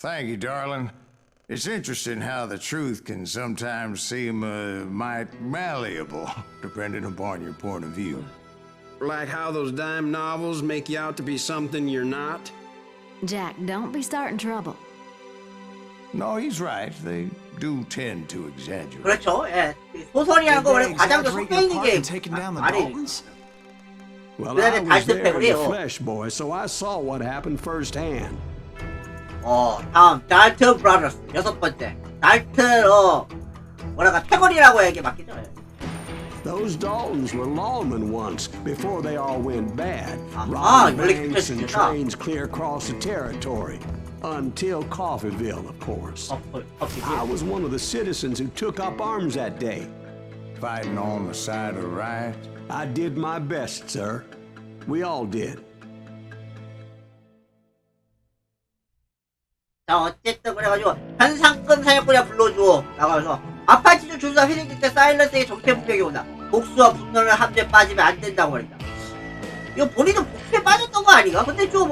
Thank you, darling. It's interesting how the truth can sometimes seem might malleable, depending upon your point of view. Like how those dime novels make you out to be something you're not? Jack, don't be starting trouble. No, he's right. They do tend to exaggerate. 그렇죠. 예. 소설이라는 거 원래 과장도 섞여 있는 게 말이. Well, I was there in the flesh, boy, so I saw what happened firsthand. 다음 달튼 브라더스 여섯 번째. 달튼 뭐랄까 패거리라고 해야 이게 맞겠죠? Those Daltons were lawmen once, before they all went bad. Robbing banks and trains clear across the territory. Until Coffeeville, of course. I was one of the citizens who took up arms that day. Fighting on the side of right? I did my best, sir. We all did. 자, 어쨌든 그래가지고 현상금 사냥꾼이야 불러줘 나가면서 아파치주 준사 회생될 때 사일런스에게 정체불명이 온다. 복수와 분노를 함정에 빠지면 안 된다고 말했다. 이거 본인은 복수에 빠졌던 거 아닌가? 근데 좀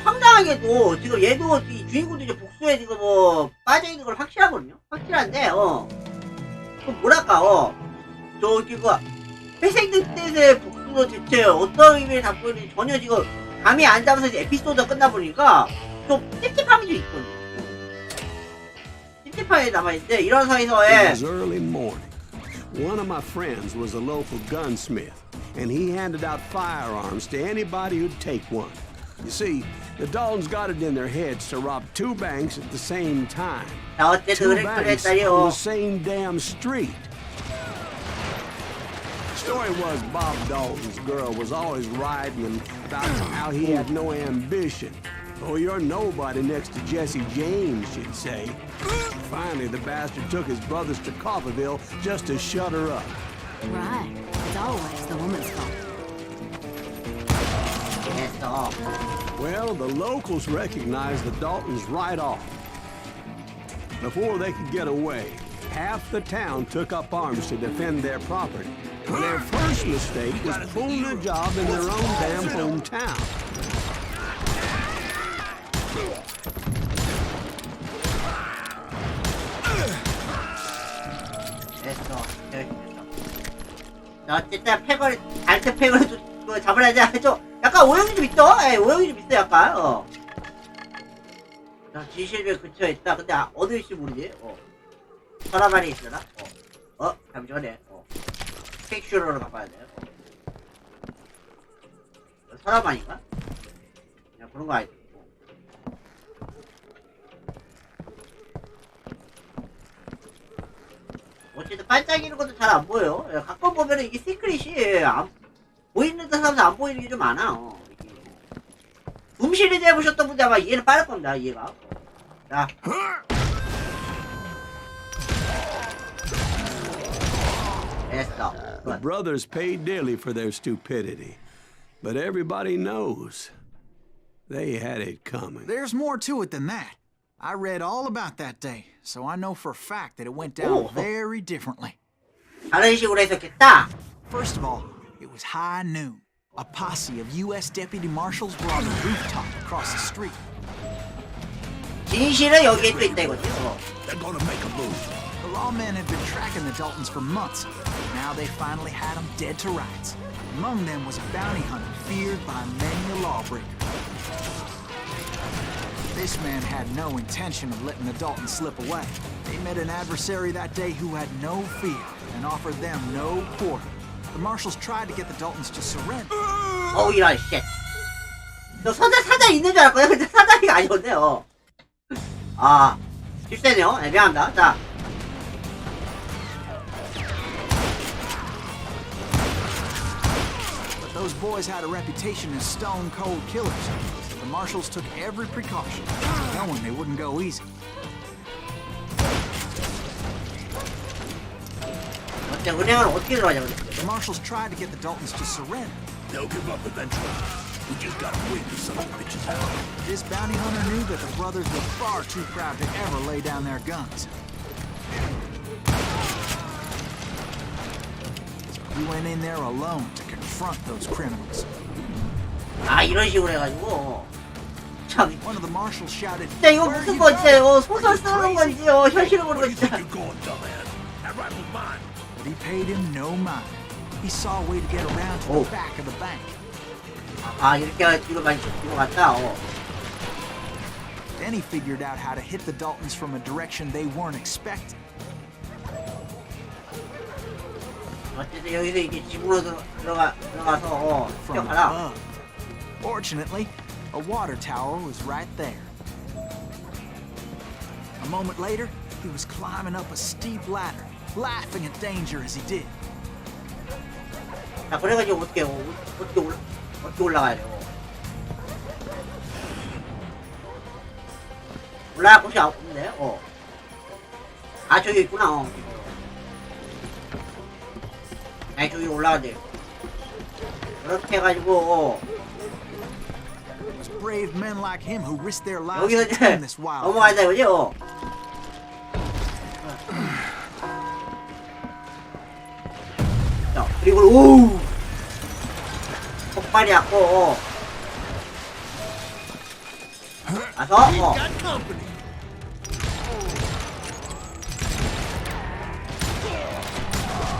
황당하게도 지금 얘도 이 주인공도 이제 복수에 지금 빠져있는 걸 확실하거든요. 확실한데 좀 뭐랄까 저기 회생될 때의 복수는 대체 어떤 의미를 담고 있는지 전혀 지금 감이 안 잡아서 이제 에피소드가 끝나보니까 좀 찝찝함이 좀 있거든요. 찝찝함이 남아있는데 이런 상황에서 It was early morning. One of my friends was a local gunsmith, and he handed out firearms to anybody who'd take one. You see, the Daltons got it in their heads to rob two banks at the same time. Two banks on the same damn street. The story was Bob Dalton's girl was always riding him about how he had no ambition. Oh, you're nobody next to Jesse James, she'd say. Finally, the bastard took his brothers to Coffeeville just to shut her up. Right. It's always the woman's fault. Well, the locals recognized the Daltons right off. Before they could get away, half the town took up arms to defend their property. Their first mistake was pulling a job in their own damn hometown. 어쨌든 패거리 달트 패거리 좀 잡아야지. 좀 약간 오형이 좀 있죠? 예, 오형이 좀 있어 약간. 자, 지실배 근처에 있다. 근데 어느 위치 모르지? 서랍 안에 있으나? 잠시만요. 텍슈러로 바꿔야 돼. 서랍 아닌가? 그냥 그런 거 아니지. 어쨌든 반짝이는 것도 잘 안 보여. 가끔 보면은 이게 시크릿이 보이는 듯 하면서 안 보이는 게 좀 많아. 둠시리즈 해보셨던 분들 아마 이해는 빠를 겁니다. 이해가. 자. 됐어. The brothers paid dearly for their stupidity, but everybody knows they had it coming. There's more to it than that. I read all about that day, so I know for a fact that it went down very differently. 다른 식으로 했었겠다. First of all, it was high noon. A posse of U.S. deputy marshals were on the rooftop across the street. 진실은 여기에 또 있다 이거지. They're gonna make a move. The lawmen had been tracking the Daltons for months. Now they finally had them dead to rights. Among them was a bounty hunter feared by many a lawbreaker. This man had no intention of letting the Daltons slip away. They met an adversary that day who had no fear and offered them no quarter. The marshals tried to get the Daltons to surrender. 이런 쉣. 너 사장 있는 줄 알았거든. 근데 사장이 아니었네. 실세네요. 미안합니다. 자. But those boys had a reputation as stone-cold killers. The marshals took every precaution, knowing they wouldn't go easy. 은행은 어떻게 들어가냐 근데. The marshals tried to get the Daltons to surrender. They'll give up eventually. We just gotta wait till some of the bitches out. This bounty hunter knew that the brothers were far too proud to ever lay down their guns. He went in there alone to confront those criminals. 이런 식으로 해가지고 참. One of the marshals shouted, 진짜 이거 무슨 거 진짜 소설 쓰는 건지 현실을 모르고 진짜. but he paid him no mind. He saw a way to get around to the back of the bank. 아 이렇게 뒤로 갔다. Then he figured out how to hit the Daltons from a direction they weren't expecting. 어쨌든 여기서 이제 집으로 들어가서 From 뛰어가라. above. Fortunately, a water tower was right there. A moment later, he was climbing up a steep ladder, laughing at danger as he did. 자 그래가지고 어떻게 올라가야 돼요? 올라갈 곳이 없는데? 아 저기 있구나. 아니 저기 올라가야 돼. 그렇게 해가지고 It was brave men like him who risked their lives 여기서 to 이제 tame this wild. 넘어가야 돼, 그지? 자, 그리고 오우 폭발이 왔고 가서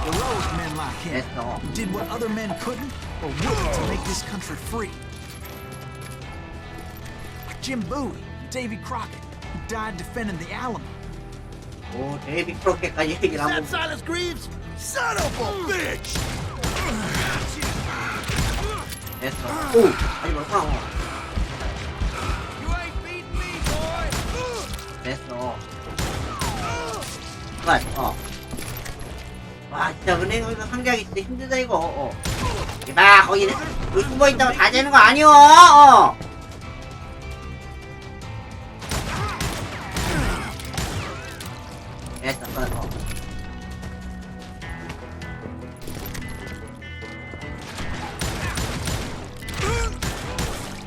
Heroic men like him 됐어. who did what other men couldn't or wouldn't to make this country free. Jim Bowie and Davy Crockett, who died defending the Alamo. 오, 데이비 크로켓까지 얘기를 하고. Silas Greaves? Son of a bitch! 됐어. 오, 아니 뭐구나. You ain't beating me, boy! 됐어. 그만. 와, 진짜 은행에서 상대하기 진짜 힘들다 이거. 이봐, 거기 숨어 있다고 다 되는 거 아니여. 됐어, 끊어.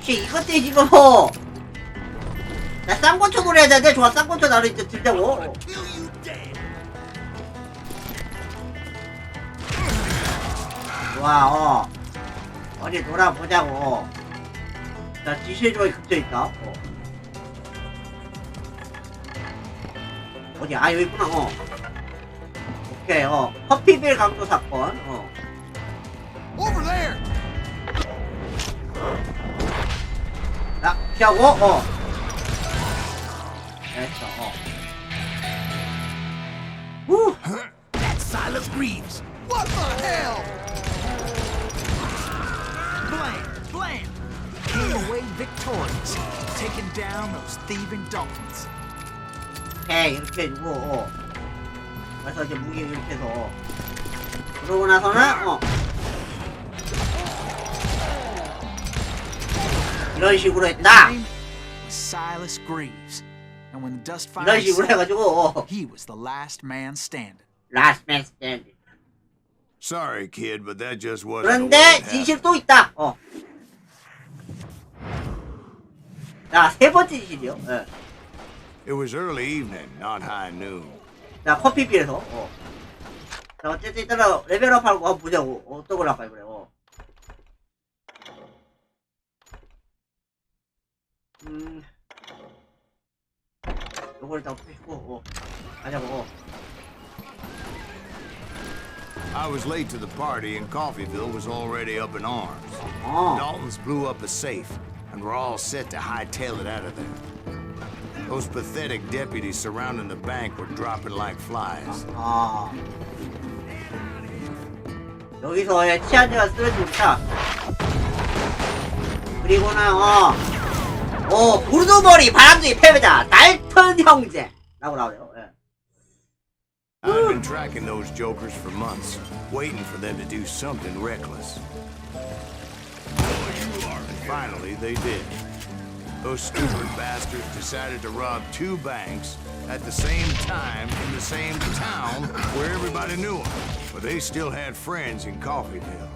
이것 때문에 지금 나 쌍권초 노래해야 되는데 좋아 쌍권초 나를 이제 들자고. Kill you dead! 좋아 어디 놀아보자고. 자 지시의 조각이 겹쳐있다. 어디 아 여기 있구나. 오케이 커피빌 강도 사건. Over there! 나 피하고 됐어. 후 That's Silas Greaves! What the hell? Blam! He came away victorious, taking down those thieving Daltons. 오케이 이렇게 해주고 그래서 이제 무기 이렇게 해서 그러고 나서는 이런 식으로 했다. His name was Silas Greaves, and when the dust 이런 finally 식으로 settled, 해가지고 he was the last man standing. 라스트 맨 스탠드. Sorry, kid, but that just wasn't. 그런데 진실 또 있다. 자, 세 번째 진실이요. 예. It was early evening, not high noon. 자, 커피비에서. 자, 어쨌든 일단 레벨업하고 한번 보자고. 어떤 걸 할까요, 그래. 요걸 일단 푸시고, 가자고. I was late to the party, and Coffeeville was already up in arms. Daltons blew up a safe, and were all set to hightail it out of there. Those pathetic deputies surrounding the bank were dropping like flies. 여기서 치안제가 쓰러지고 있다. 그리고는 부르도머리 바람둥이 패배자 달턴 형제 라고 나오네요. 예. I'd been tracking those jokers for months, waiting for them to do something reckless. And finally, they did. Those stupid bastards decided to rob 2 banks at the same time in the same town where everybody knew them. But they still had friends in Coffeeville.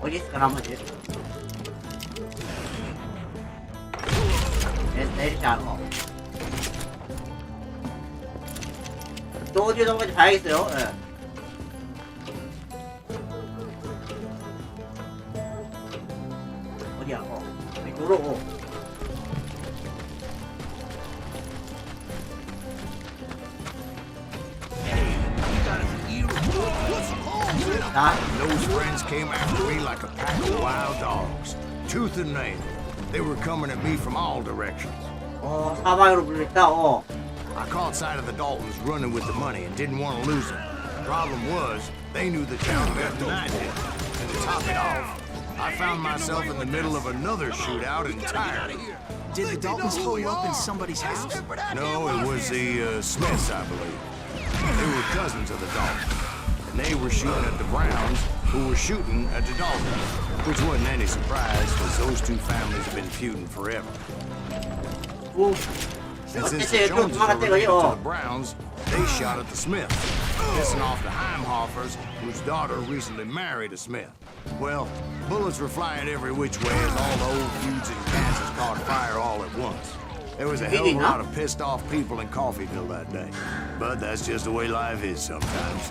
어디 있을까 나머지? 내리지 않아. 또 어디 넘어지 봐야겠어요. 예. 쪽으로. 자, Those friends came after me like a pack of wild dogs, tooth and nail. They were coming at me from all directions. 사방으로 물렸다. I caught sight of the Daltons running with the money and didn't want to lose them. Problem was, they knew the town better than I did. And to top it off, I found myself in the middle of another shootout entirely. Did the Daltons hole up in somebody's house? No, it was the Smiths, I believe. They were cousins of the Daltons. And they were shooting at the Browns, who were shooting at the Daltons. Which wasn't any surprise, because those two families have been feuding forever. 오, And since 어쨌든 the 좀 Joneses were 도망갔대 related to 거죠. the Browns, they shot at the Smiths, pissing off the Heimhoffers, whose daughter recently married a Smith. Well, bullets were flying every which way as all the old feuds in Kansas caught fire all at once. There was a hell of a lot of pissed off people in Coffeyville that day. But that's just the way life is sometimes.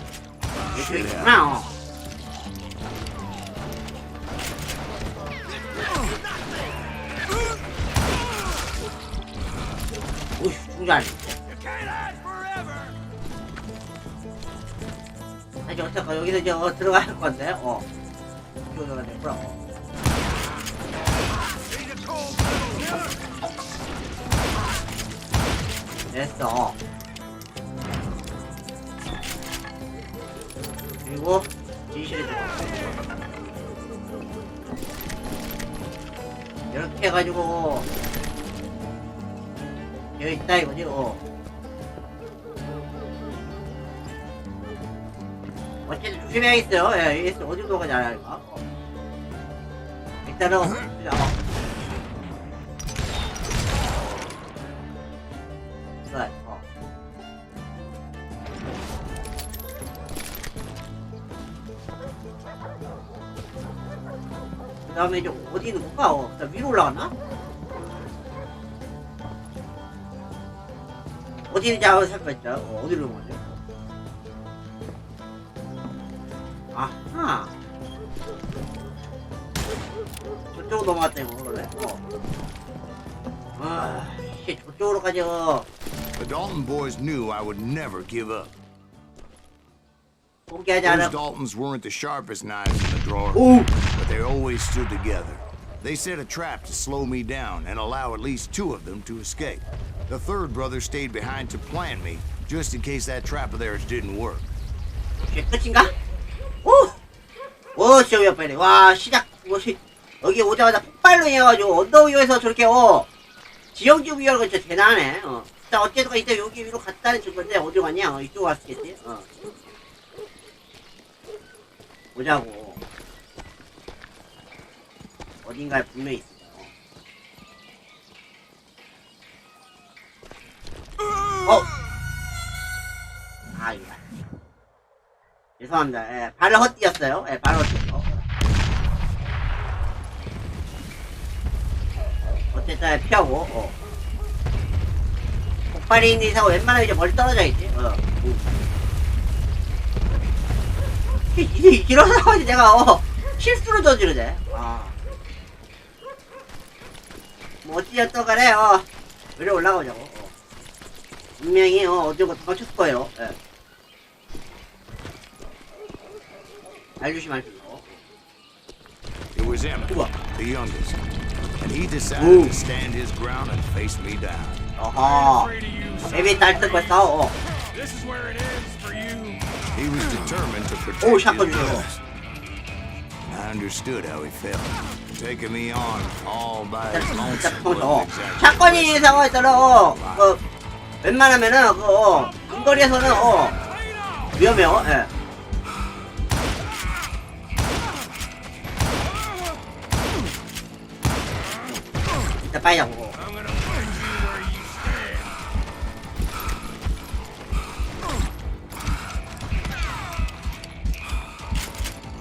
Shit happens. 있구나. 오이, 중잘. 이제 어떡하 여기서 이제 들어갈 건데, 들어가야 되구나. 됐어. 그리고 진실의 조 이렇게 해가지고 여기 있다 이거지. 어쨌든 조심해야겠어요. 예, 여기서 어디로 들어가지 않을까? 일단은 보자. 그 다음에 이제 어디 있는 건가? 일단 위로 올라갔나? 어디 있는지 알고 살펴봤죠? 어디로 온 거죠? 아하! 저쪽으로 넘어갔다 이거 그래? 씨, 저쪽으로 가죠. The Dalton boys knew I would never give up. 포기하지 Those 않아. Daltons weren't the sharpest knives in the drawer, 오! but they always stood together. They set a trap to slow me down and allow at least two of them to escape. The third brother stayed behind to plant me, just in case that trap of theirs didn't work. 이게 끝인가? 오! 시험이 빨리. 와, 시작. 여기 오자마자 폭발로 해가지고 언덕 위에서 저렇게 지형지 위험한 거 진짜 대단하네. 자, 어쨌든 이제 여기 위로 갔다는 증거인데 어디로 갔냐? 이쪽으로 갔겠지? 보자고. 어딘가에 분명히 있어. 이거야. 죄송합니다. 예, 발을 헛디뎠어요. 예, 발을 헛디뎠어. 어쨌든 피하고. 폭발이 있는 이상 웬만하면 이제 멀리 떨어져야겠지. 이런 상황이 내가 실수로 저지르네. 뭐 어찌됐든 간에 위로 올라가보자고. 분명히 어디가 도망쳤을 거예요. 예. 알주시면 알죠. It was Emmett, the youngest, and he decided to stand his ground and face me down. 어허. 맵이 딸뜬 거였어. He was determined to protect 오, his 샷건 주세요. brothers. I understood how he felt, taking me on all by his lonesome wasn't exactly 사건이 상황에서는 웬만하면은 근거리에서는 위험해요. 예. 일단 빨리 잡고.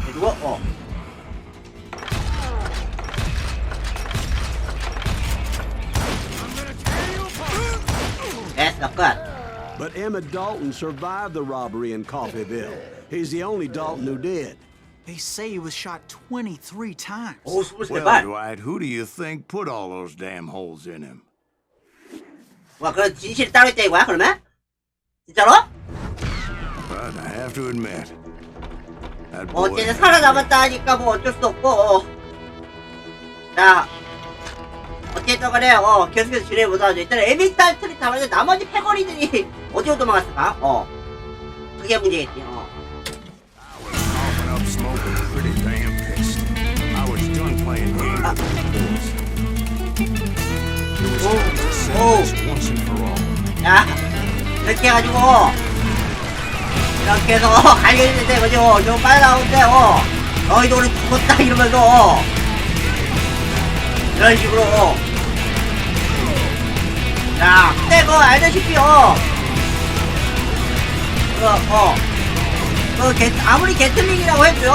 그리고 됐어, 끝. But Emmett Dalton survived the robbery in Coffeyville. He's the only Dalton who did. They say he was shot 23 times. 오, Well, 23발. Dwight, who do you think put all those damn holes in him? 와, 그런 진실이 따로 있다 이거야, 그러면? 진짜로? But I have to admit, that boy. 어쨌든 살아남았다 하니까 뭐 어쩔 수 없고. 자, 어쨌든 간에 계속해서 진행해보자. 일단 에미탈 트리 잡았는데 나머지 패거리들이 어디로 도망갔을까? 그게 문제겠지. Coughing up smoke and pretty damn pissed. I was done playing games with the boys. It was time to settle this once and for all. 야, 이렇게 해가지고 이렇게 해서 갈려있는데 그죠? 좀 빨리 나오는데 너희도 우리 죽었다 이러면서 이런 식으로 자, 근데 그거 알다시피요 아무리 게틀링이라고 해도요